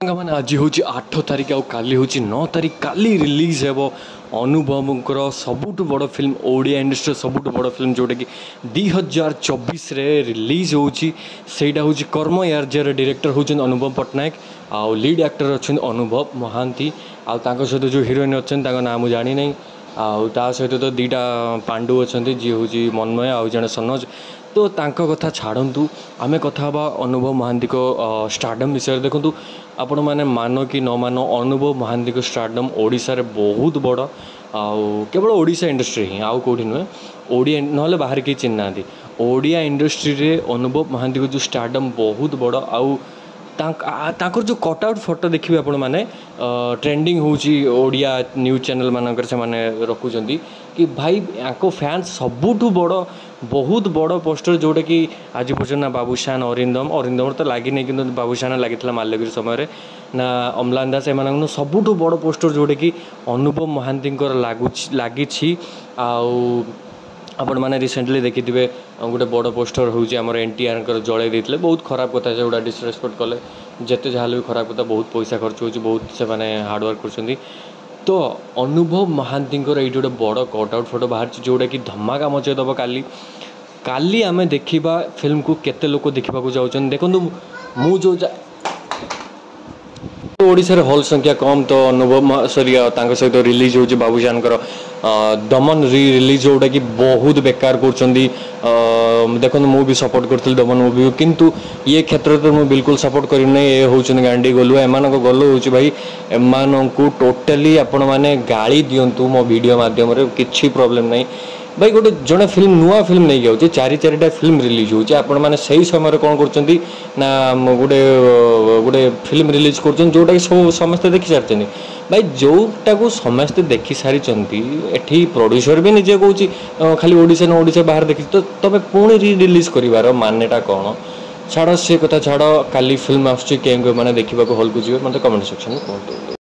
मैंने आज हूँ 8 तारिख आउ काली हूँ 9 तारिख काली रिलीज हे अनुभवकर सबुठ बड़ फिल्म ओडिया इंडस्ट्री सबुठ बड़ फिल्म जोटा कि 2024 रिलीज होटा हूँ कर्म यार जार डायरेक्टर होती अनुभव पट्टनायक आउ लीड एक्टर अच्छा अनुभव महांती आउ सहित जो हिरोइन अच्छा ना मुझे जानी नहीं आउ ता सहित तो दीटा पांडु अच्छा जी हूँ मनमय आउ जड़े सनोज तो तांको कथा छाड़ू आमे कथा हवा अनुभव महांती को स्टारडम विषय देखूँ आपण मैंने मान कि न मान अनुभव महांती को स्टारडम ओडिशा रे बहुत बड़ आउ केवल ओडिशा इंडस्ट्री ही आउ कौटी नुहे ओडिया ना बाहर कहीं चिन्ह ओडिया इंडस्ट्री रे अनुभव महांती को जो स्टारडम बहुत बड़ आउ तांकर जो कटआउट फोटो देखिए आपण मैंने ट्रेंडिंग होची ओडिया न्यूज चैनल मानकर से माने रखुचंती कि भाई याको फैंस सबुठु बड़ बहुत बड़ पोस्टर जोटा कि आज पर्यटन ना बाबूशान अरिंदम तो लगी नहीं कि बाबूशान लगी माल्यगिरी समय ना अम्लान दास एम सबुठु बड़ पोस्टर जोटा कि अनुभव महांती लगी आपण मैंने रिसेंटली देखिथे गोटे बड़ पोस्टर होची आमर एनटीआर जड़े देते बहुत खराब कथा से डिसरेस्पेक्ट कले जिते जहाँ भी खराब कथा बहुत पैसा खर्च हो बहुत से हार्डवर्क कर तो अनुभव महांती ये गोटे बड़ कटआउट फोटो बाहर जोटा कि धमाका मचेदब काली आमे देखा फिल्म को केते लोक देखा जाऊँ देखो मु जो ओडिशा रे हॉल संख्या कम तो अनुभव सहित रिलीज हो बाबूशान दमन रिलीज जोटा कि बहुत बेकार कर देखो मु भी सपोर्ट करी दमन मूवी किंतु ये क्षेत्र तो मुझे बिल्कुल सपोर्ट करना ये हूँ गांडी गलु एम गलु हूँ भाई एम को टोटाली आपण मैंने गाड़ी दिंतु मो वीडियो मध्यम किसी प्रोब्लेम नहीं भाई गोटे जड़े फिल्म नुआ फिल्म नहीं जाऊँ चारिटा फिल्म रिलीज होती आपण मैंने सही समय कौन कर गोटे गोटे फिल्म रिलीज कर जोटा कि सब समस्ते देखी सारी भाई जोटा को समस्ते देखी सारी एठी प्रोड्यूसर भी निजे कौन खाली ओडिशा बाहर देखी तो तबे पुणी रिलीज कर मानेटा कौन छाड़ से कथा छाड़ काली फिल्म आसुच्ची मैंने देखा हॉल को जी मतलब कमेंट सेक्शन में कहते।